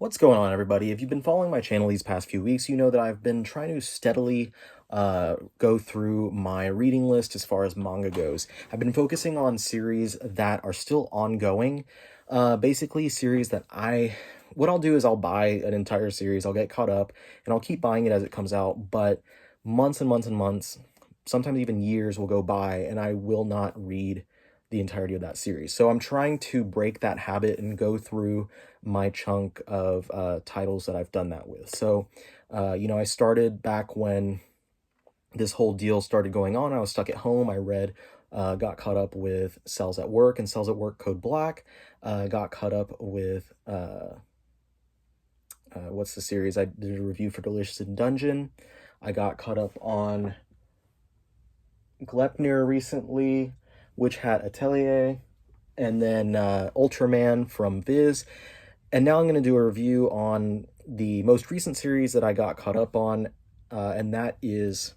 What's going on, everybody? If you've been following my channel these past few weeks, you know that I've been trying to steadily go through my reading list as far as manga goes. I've been focusing on series that are still ongoing, basically series that what I'll do is I'll buy an entire series, I'll get caught up, and I'll keep buying it as it comes out, but months and months and months, sometimes even years will go by, and I will not read the entirety of that series. So I'm trying to break that habit and go through my chunk of titles that I've done that with. So, I started back when this whole deal started going on. I was stuck at home. I got caught up with Cells at Work and Cells at Work Code Black. Got caught up with, what's the series? I did a review for Delicious in Dungeon. I got caught up on Glepnir recently, Witch Hat Atelier, and then Ultraman from Viz. And now I'm going to do a review on the most recent series that I got caught up on, and that is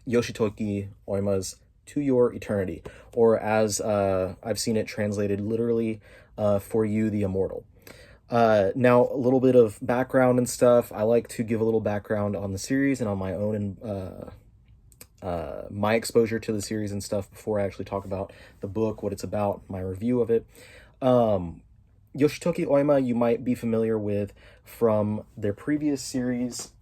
Yoshitoki Oima's To Your Eternity, or as I've seen it translated literally, For You the Immortal. Now, a little bit of background and stuff. I like to give a little background on the series and on my own and my exposure to the series and stuff before I actually talk about the book, what it's about, my review of it. Yoshitoki Oima, you might be familiar with from their previous series,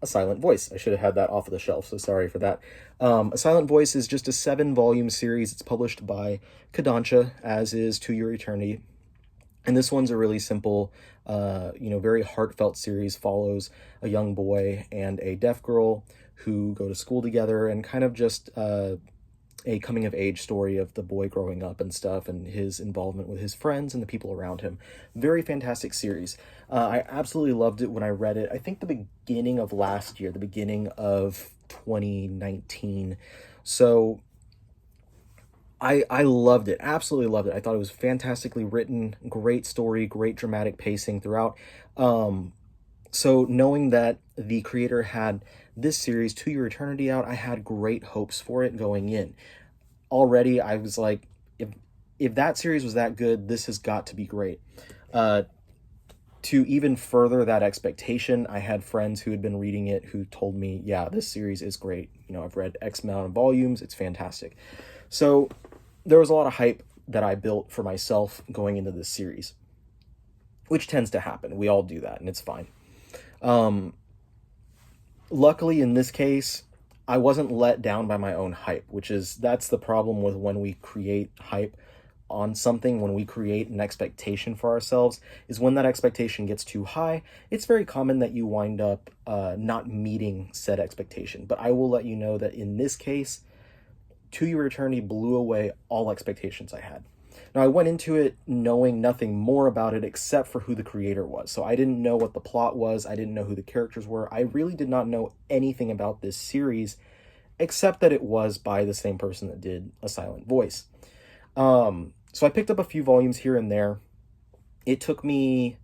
A Silent Voice. I should have had that off of the shelf, so sorry for that. A Silent Voice is just a 7-volume series. It's published by Kodansha, as is To Your Eternity. And this one's a really simple, very heartfelt series. Follows a young boy and a deaf girl who go to school together, and kind of just a coming-of-age story of the boy growing up and stuff, and his involvement with his friends and the people around him. Very fantastic series. I absolutely loved it when I read it. I think the beginning of last year, the beginning of 2019. So I loved it, absolutely loved it. I thought it was fantastically written, great story, great dramatic pacing throughout. So knowing that the creator had this series, To Your Eternity, out, I had great hopes for it going in. Already, I was like, if that series was that good, this has got to be great. To even further that expectation, I had friends who had been reading it who told me, yeah, this series is great. I've read X amount of volumes, it's fantastic. So there was a lot of hype that I built for myself going into this series, which tends to happen. We all do that, and it's fine. Luckily, in this case, I wasn't let down by my own hype, that's the problem with when we create hype on something, when we create an expectation for ourselves, is when that expectation gets too high, it's very common that you wind up not meeting said expectation. But I will let you know that in this case, To Your Eternity blew away all expectations I had. Now, I went into it knowing nothing more about it except for who the creator was. So I didn't know what the plot was. I didn't know who the characters were. I really did not know anything about this series, except that it was by the same person that did A Silent Voice. So I picked up a few volumes here and there. It took me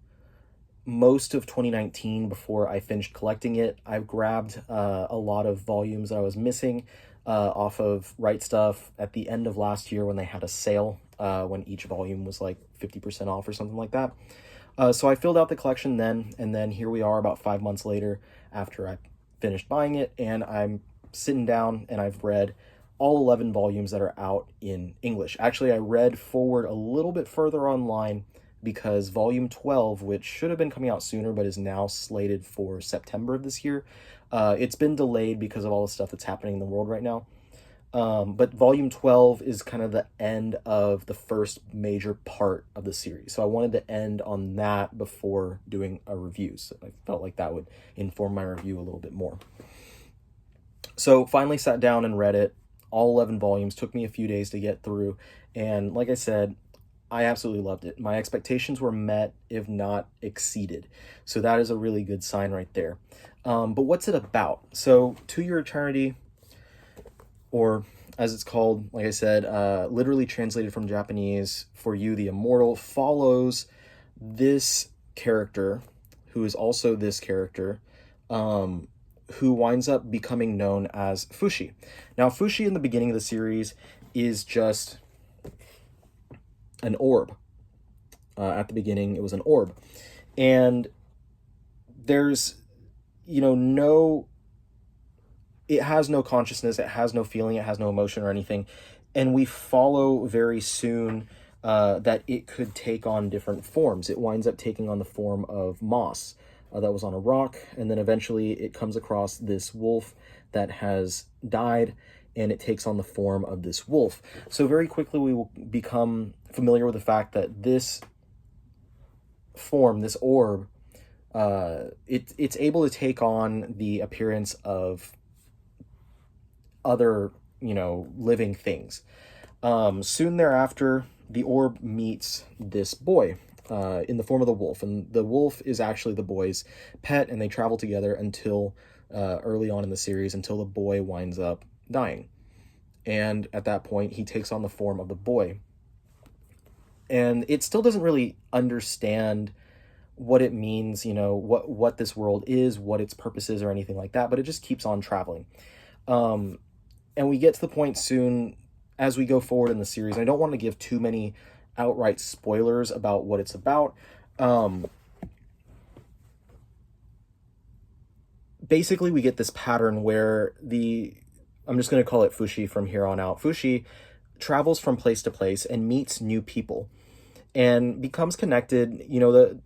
most of 2019 before I finished collecting it. I grabbed a lot of volumes I was missing off of Right Stuff at the end of last year when they had a sale, when each volume was like 50% off or something like that. So I filled out the collection then, and then here we are about 5 months later after I finished buying it, and I'm sitting down and I've read all 11 volumes that are out in English. Actually, I read forward a little bit further online because volume 12, which should have been coming out sooner but is now slated for September of this year, it's been delayed because of all the stuff that's happening in the world right now. But volume 12 is kind of the end of the first major part of the series. So I wanted to end on that before doing a review. So I felt like that would inform my review a little bit more. So finally sat down and read it. All 11 volumes. Took me a few days to get through. And like I said, I absolutely loved it. My expectations were met, if not exceeded. So that is a really good sign right there. But what's it about? So To Your Eternity, or as it's called, like I said, literally translated from Japanese, For You the Immortal, follows this character, who is also this character, who winds up becoming known as Fushi. Now, Fushi in the beginning of the series is just an orb. At the beginning, it was an orb. And there's, no, it has no consciousness, it has no feeling, it has no emotion or anything. And we follow very soon that it could take on different forms. It winds up taking on the form of moss that was on a rock, and then eventually it comes across this wolf that has died, and it takes on the form of this wolf. So very quickly we will become familiar with the fact that this form, this orb, it's able to take on the appearance of other, living things. Soon thereafter, the orb meets this boy in the form of the wolf, and the wolf is actually the boy's pet, and they travel together until early on in the series, until the boy winds up dying. And at that point, he takes on the form of the boy. And it still doesn't really understand what it means, what this world is, what its purpose is, or anything like that, but it just keeps on traveling. And we get to the point soon as we go forward in the series. I don't want to give too many outright spoilers about what it's about. Basically, we get this pattern where I'm just going to call it Fushi from here on out. Fushi travels from place to place and meets new people and becomes connected. The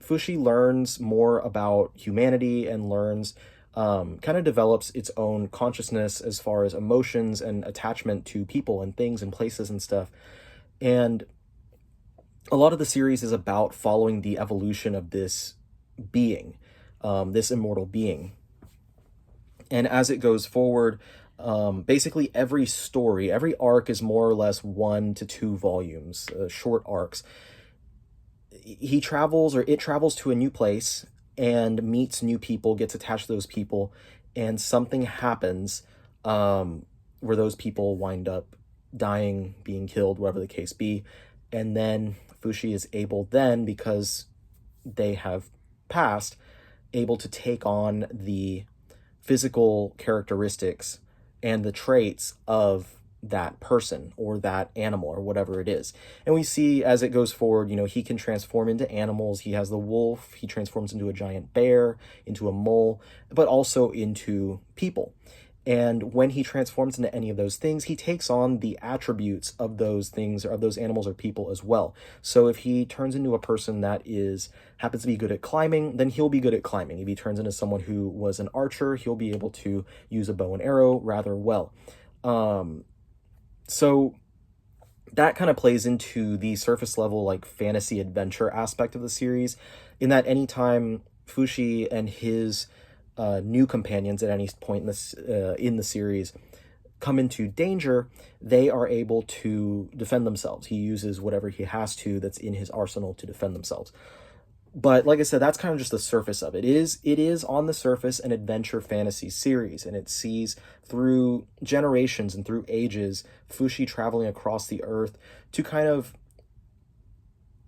Fushi learns more about humanity and learns, kind of develops its own consciousness as far as emotions and attachment to people and things and places and stuff. And a lot of the series is about following the evolution of this being, this immortal being. And as it goes forward, basically every story, every arc is more or less 1 to 2 volumes, short arcs. It travels to a new place and meets new people, gets attached to those people, and something happens where those people wind up dying, being killed, whatever the case be. And then Fushi is able then, because they have passed, able to take on the physical characteristics and the traits of that person or that animal or whatever it is. And we see as it goes forward, he can transform into animals. He has the wolf, he transforms into a giant bear, into a mole, but also into people. And when he transforms into any of those things, he takes on the attributes of those things, or of those animals or people as well. So if he turns into a person that happens to be good at climbing, then he'll be good at climbing. If he turns into someone who was an archer, he'll be able to use a bow and arrow rather well. So that kind of plays into the surface level, like, fantasy adventure aspect of the series, in that anytime Fushi and his new companions at any point in the series come into danger, they are able to defend themselves. He uses whatever he has to that's in his arsenal to defend themselves. But like I said, that's kind of just the surface of it. It is on the surface an adventure fantasy series, and it sees through generations and through ages Fushi traveling across the earth to kind of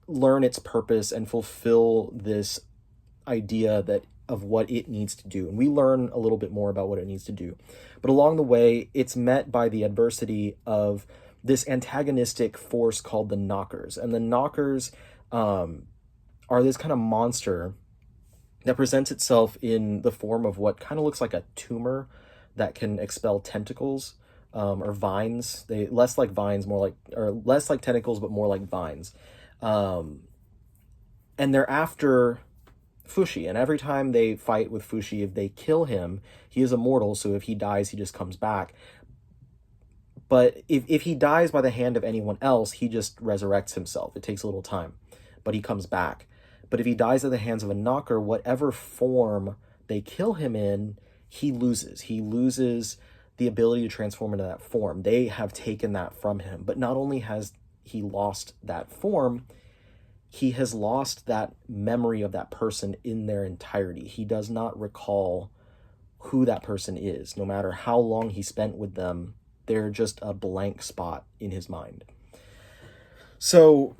learn its purpose and fulfill this idea of what it needs to do. And we learn a little bit more about what it needs to do. But along the way, it's met by the adversity of this antagonistic force called the Knockers. And the Knockers are this kind of monster that presents itself in the form of what kind of looks like a tumor that can expel tentacles, or vines. Less like tentacles, but more like vines. And they're after Fushi, and every time they fight with Fushi, if they kill him, he is immortal, so if he dies, he just comes back. But if he dies by the hand of anyone else, he just resurrects himself. It takes a little time, but he comes back. But if he dies at the hands of a knocker, whatever form they kill him in, he loses. He loses the ability to transform into that form. They have taken that from him. But not only has he lost that form, he has lost that memory of that person in their entirety. He does not recall who that person is. No matter how long he spent with them, they're just a blank spot in his mind. So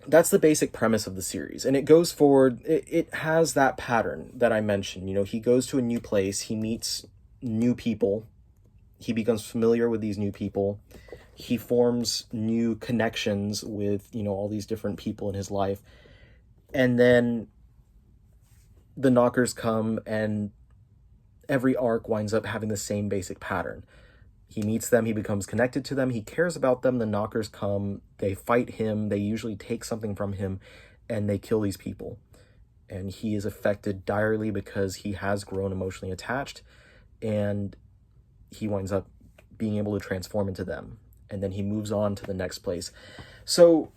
that's the basic premise of the series. And it goes forward, it has that pattern that I mentioned. He goes to a new place, he meets new people, he becomes familiar with these new people, he forms new connections with, all these different people in his life. And then the knockers come, and every arc winds up having the same basic pattern. He meets them, he becomes connected to them, he cares about them, the knockers come, they fight him, they usually take something from him, and they kill these people. And he is affected direly because he has grown emotionally attached, and he winds up being able to transform into them. And then he moves on to the next place. So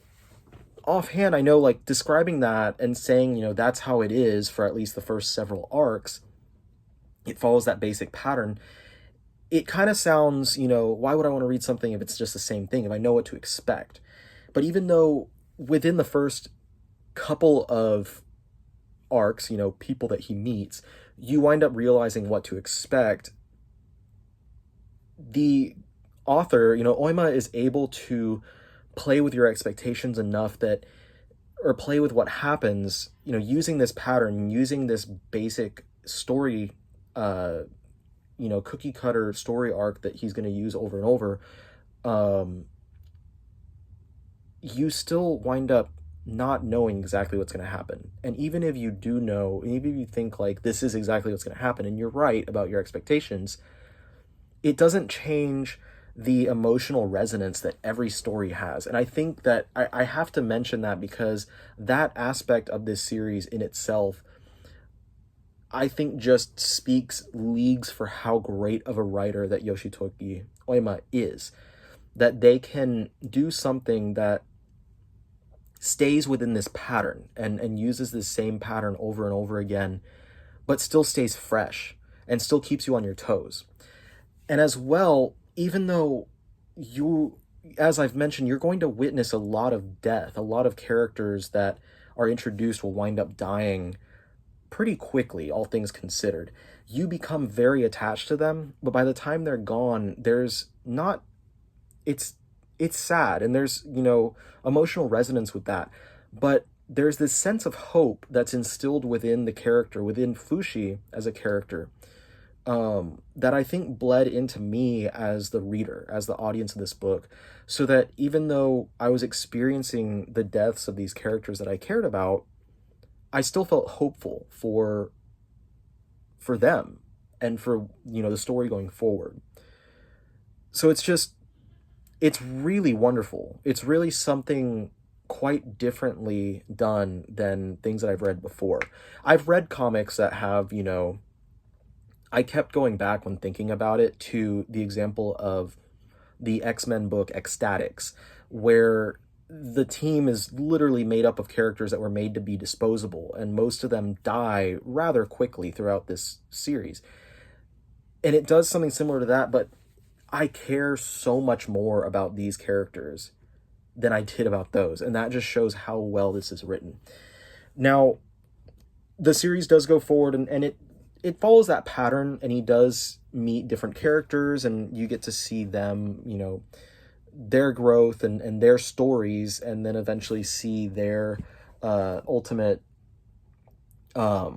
offhand, I know, like, describing that and saying, that's how it is for at least the first several arcs, it follows that basic pattern. It kind of sounds, why would I want to read something if it's just the same thing, if I know what to expect? But even though within the first couple of arcs, people that he meets, you wind up realizing what to expect, the author, Oima, is able to play with your expectations enough that, or play with what happens, using this pattern, using this basic story, cookie cutter story arc that he's going to use over and over. You still wind up not knowing exactly what's going to happen. And even if you do know, even if you think like this is exactly what's going to happen, and you're right about your expectations, it doesn't change the emotional resonance that every story has. And I think that I have to mention that, because that aspect of this series in itself, I think, just speaks leagues for how great of a writer that Yoshitoki Oima is. That they can do something that stays within this pattern and uses this same pattern over and over again, but still stays fresh and still keeps you on your toes. And as well, even though you, as I've mentioned, you're going to witness a lot of death, a lot of characters that are introduced will wind up dying pretty quickly, all things considered. You become very attached to them, but by the time they're gone, there's not, it's sad, and there's, emotional resonance with that. But there's this sense of hope that's instilled within the character, within Fushi as a character, that I think bled into me as the reader, as the audience of this book, so that even though I was experiencing the deaths of these characters that I cared about, I still felt hopeful for them and for, the story going forward. So it's really wonderful. It's really something quite differently done than things that I've read before. I've read comics that have, I kept going back when thinking about it to the example of the X-Men book Ecstatics, where the team is literally made up of characters that were made to be disposable, and most of them die rather quickly throughout this series. And it does something similar to that, but I care so much more about these characters than I did about those, and that just shows how well this is written. Now, the series does go forward, and it follows that pattern, and he does meet different characters, and you get to see them, their growth and their stories, and then eventually see their ultimate, their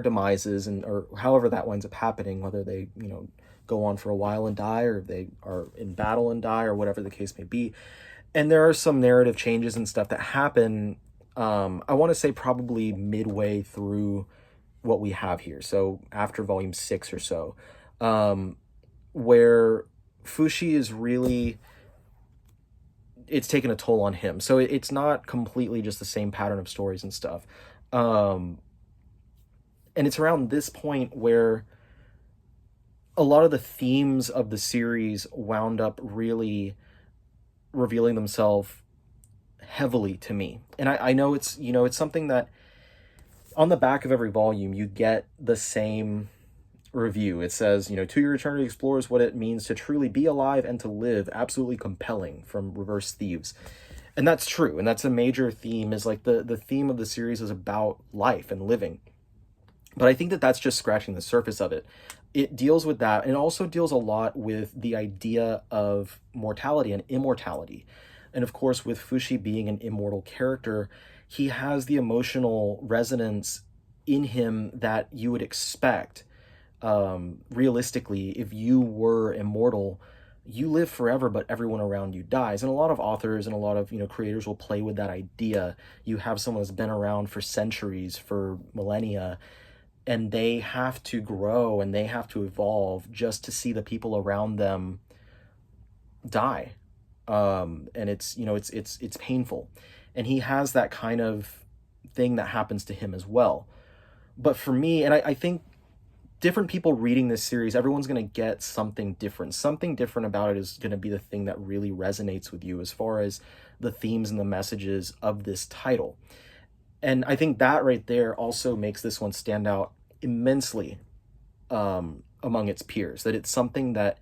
demises, and or however that winds up happening, whether they, go on for a while and die, or they are in battle and die, or whatever the case may be. And there are some narrative changes and stuff that happen, I want to say probably midway through what we have here, so after volume 6 or so, where Fushi is really, it's taken a toll on him. So it's not completely just the same pattern of stories and stuff. And it's around this point where a lot of the themes of the series wound up really revealing themselves heavily to me. And I know it's, it's something that on the back of every volume, you get the same review. It says, To Your Eternity explores what it means to truly be alive and to live. Absolutely compelling, from Reverse Thieves. And that's true. And that's a major theme, is like the theme of the series is about life and living. But I think that that's just scratching the surface of it. It deals with that, and it also deals a lot with the idea of mortality and immortality. And of course, with Fushi being an immortal character, he has the emotional resonance in him that you would expect, realistically, if you were immortal. you live forever, but everyone around you dies. And a lot of authors and a lot of, creators will play with that idea. You have someone that's been around for centuries, for millennia, and they have to grow and they have to evolve just to see the people around them die. And it's painful. And he has that kind of thing that happens to him as well. But for me, and I think different people reading this series, everyone's going to get something different. Something different about it is going to be the thing that really resonates with you as far as the themes and the messages of this title. And I think that right there also makes this one stand out immensely among its peers, that it's something that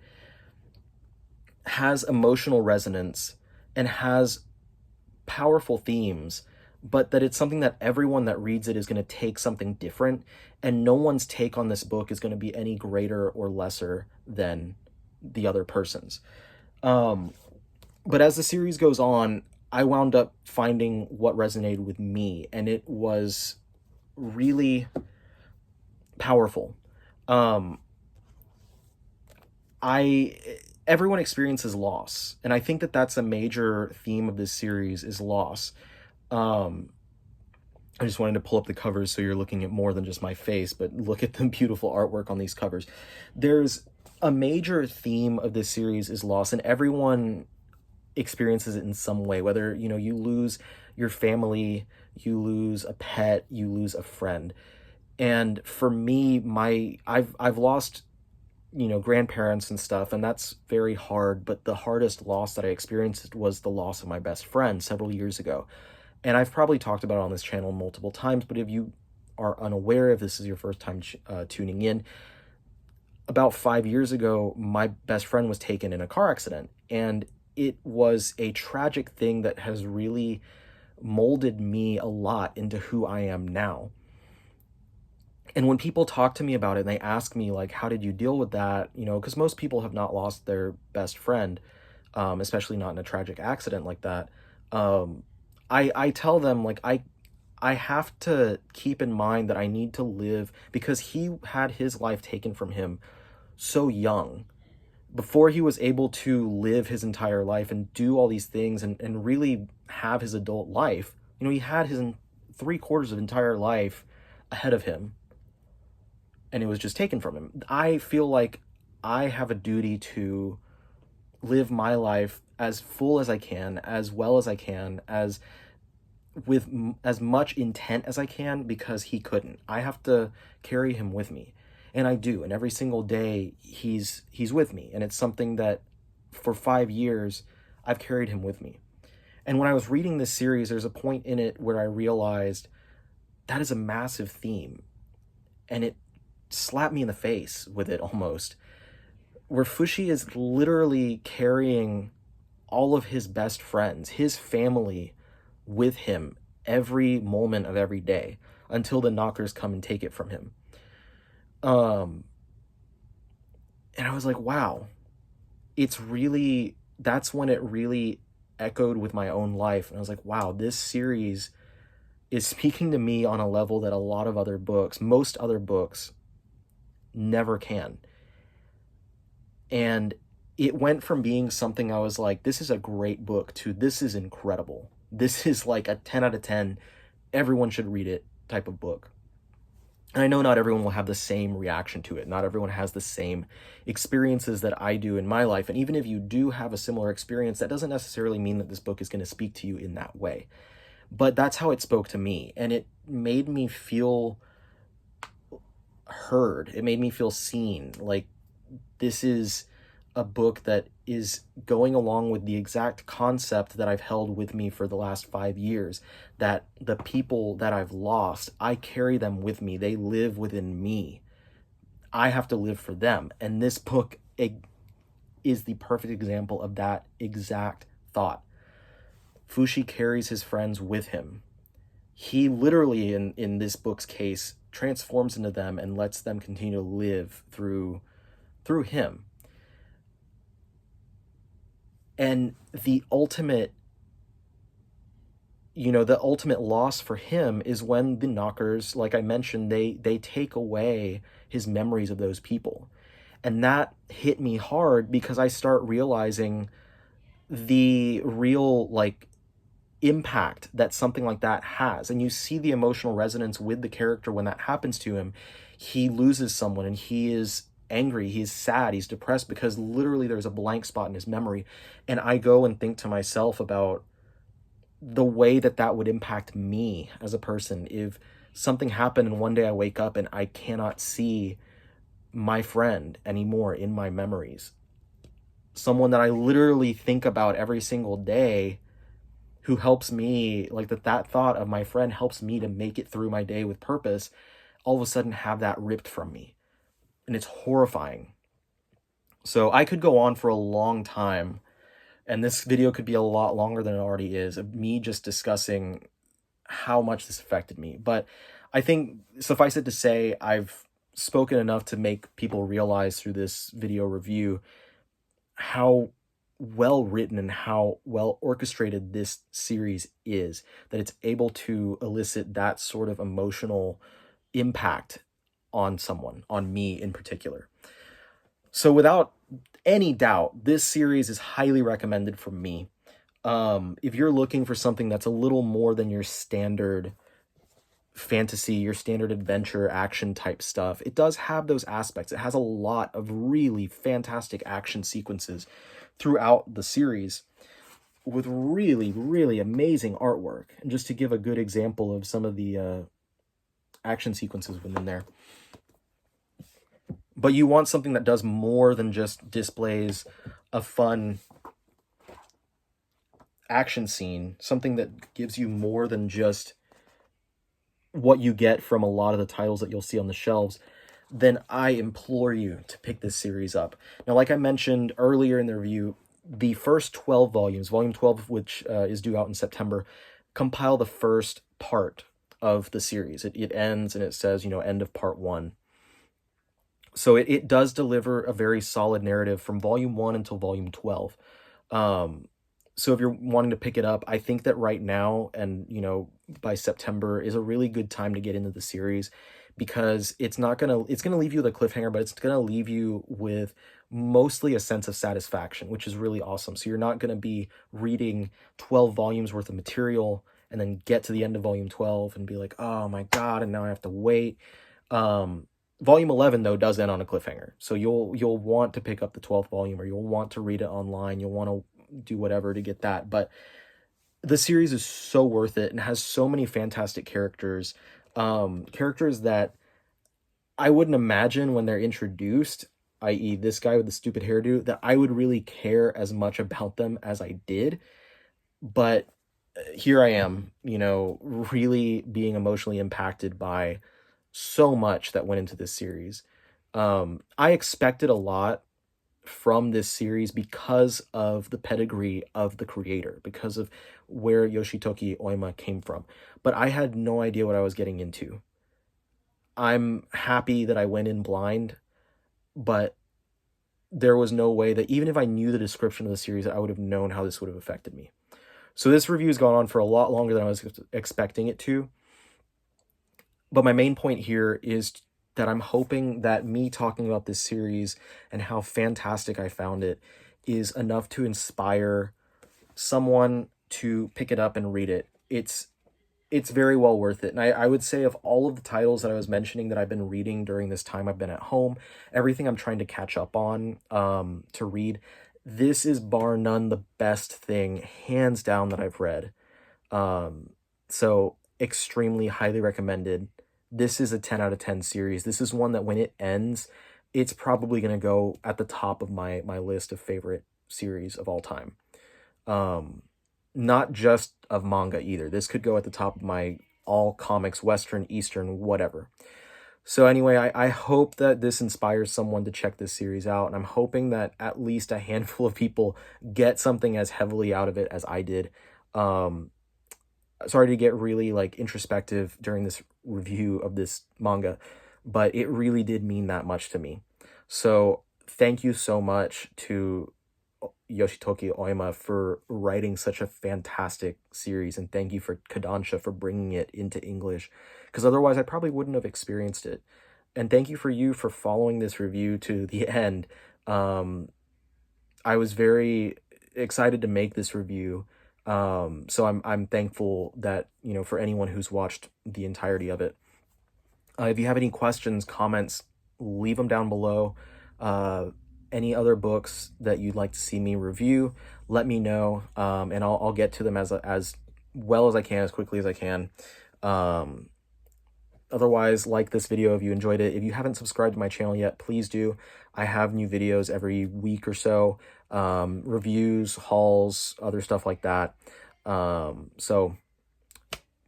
has emotional resonance and has powerful themes, but that it's something that everyone that reads it is going to take something different, and no one's take on this book is going to be any greater or lesser than the other person's. But as the series goes on, I wound up finding what resonated with me, and it was really powerful. Everyone experiences loss, and I think that that's a major theme of this series is loss. I just wanted to pull up the covers so you're looking at more than just my face, but look at the beautiful artwork on these covers. There's a major theme of this series is loss, and everyone experiences it in some way, whether, you lose your family, you lose a pet, you lose a friend. And for me, I've lost, grandparents and stuff, and that's very hard, but the hardest loss that I experienced was the loss of my best friend several years ago. And I've probably talked about it on this channel multiple times, but if you are unaware, if this is your first time tuning in, about 5 years ago, my best friend was taken in a car accident, and it was a tragic thing that has really molded me a lot into who I am now. And when people talk to me about it and they ask me, like, how did you deal with that? Because most people have not lost their best friend, especially not in a tragic accident like that. I tell them, like, I have to keep in mind that I need to live, because he had his life taken from him so young, before he was able to live his entire life and do all these things and really have his adult life. He had his 3/4 of entire life ahead of him, and it was just taken from him. I feel like I have a duty to live my life as full as I can, as well as I can, with as much intent as I can, because he couldn't. I have to carry him with me, and I do. And every single day he's with me, and it's something that for 5 years I've carried him with me. And when I was reading this series, there's a point in it where I realized that is a massive theme, and it slapped me in the face with it almost, where Fushi is literally carrying all of his best friends, his family, with him every moment of every day until the knockers come and take it from him. And I was like, wow, that's when it really echoed with my own life. And I was like, wow, this series is speaking to me on a level that a lot of other books, most other books, never can. And it went from being something I was like, this is a great book, to this is incredible. This is like a 10 out of 10, everyone should read it type of book. And I know not everyone will have the same reaction to it. Not everyone has the same experiences that I do in my life. And even if you do have a similar experience, that doesn't necessarily mean that this book is going to speak to you in that way. But that's how it spoke to me. And it made me feel heard. It made me feel seen. Like, this is a book that is going along with the exact concept that I've held with me for the last 5 years, that the people that I've lost, I carry them with me. They live within me. I have to live for them. And this book is the perfect example of that exact thought. Fushi carries his friends with him. He literally, in this book's case, transforms into them and lets them continue to live through him. And the ultimate loss for him is when the knockers, like I mentioned, they take away his memories of those people. And that hit me hard because I start realizing the real like impact that something like that has. And you see the emotional resonance with the character when that happens to him. He loses someone and he is angry, he's sad, he's depressed because literally there's a blank spot in his memory. And I go and think to myself about the way that that would impact me as a person if something happened and one day I wake up and I cannot see my friend anymore in my memories. Someone that I literally think about every single day, who helps me, like that thought of my friend helps me to make it through my day with purpose, all of a sudden have that ripped from me. And it's horrifying. So I could go on for a long time, and this video could be a lot longer than it already is, of me just discussing how much this affected me. But I think suffice it to say, I've spoken enough to make people realize through this video review how well written and how well orchestrated this series is, that it's able to elicit that sort of emotional impact on someone, on me in particular. So without any doubt, this series is highly recommended from me. If you're looking for something that's a little more than your standard fantasy, your standard adventure action type stuff, it does have those aspects. It has a lot of really fantastic action sequences throughout the series with really, really amazing artwork. And just to give a good example of some of the action sequences within there. But you want something that does more than just displays a fun action scene, something that gives you more than just what you get from a lot of the titles that you'll see on the shelves, then I implore you to pick this series up. Now, like I mentioned earlier in the review, the first 12 volumes, volume 12, which is due out in September, compile the first part of the series. It ends and it says, end of part 1. So it does deliver a very solid narrative from volume 1 until volume 12. So if you're wanting to pick it up, I think that right now and, by September is a really good time to get into the series, because it's going to leave you with a cliffhanger, but it's going to leave you with mostly a sense of satisfaction, which is really awesome. So you're not going to be reading 12 volumes worth of material and then get to the end of volume 12 and be like, oh my God, and now I have to wait. Volume 11, though, does end on a cliffhanger. So you'll want to pick up the 12th volume, or you'll want to read it online. You'll want to do whatever to get that. But the series is so worth it and has so many fantastic characters. Characters that I wouldn't imagine when they're introduced, i.e. this guy with the stupid hairdo, that I would really care as much about them as I did. But here I am, really being emotionally impacted by so much that went into this series. I expected a lot from this series because of the pedigree of the creator, because of where Yoshitoki Oima came from. But I had no idea what I was getting into. I'm happy that I went in blind, but there was no way that even if I knew the description of the series, I would have known how this would have affected me. So this review has gone on for a lot longer than I was expecting it to. But my main point here is that I'm hoping that me talking about this series and how fantastic I found it is enough to inspire someone to pick it up and read it. It's very well worth it. And I would say of all of the titles that I was mentioning that I've been reading during this time I've been at home, everything I'm trying to catch up on to read, this is bar none the best thing, hands down, that I've read. So extremely highly recommended. This is a 10 out of 10 series. This is one that when it ends, it's probably going to go at the top of my list of favorite series of all time. Not just of manga either. This could go at the top of my all comics, Western, Eastern, whatever. So anyway, I hope that this inspires someone to check this series out, and I'm hoping that at least a handful of people get something as heavily out of it as I did. Sorry to get really introspective during this review of this manga, but it really did mean that much to me. So thank you so much to Yoshitoki Oima for writing such a fantastic series, and thank you for Kodansha for bringing it into English, because otherwise I probably wouldn't have experienced it. And thank you for following this review to the end. I was very excited to make this review. So I'm thankful that, you know, for anyone who's watched the entirety of it. If you have any questions, comments, leave them down below. Any other books that you'd like to see me review, let me know, and I'll get to them as well as I can, as quickly as I can. Otherwise, like this video if you enjoyed it. If you haven't subscribed to my channel yet, please do. I have new videos every week or so, reviews, hauls, other stuff like that. So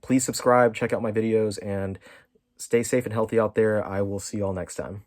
please subscribe, check out my videos, and stay safe and healthy out there. I will see you all next time.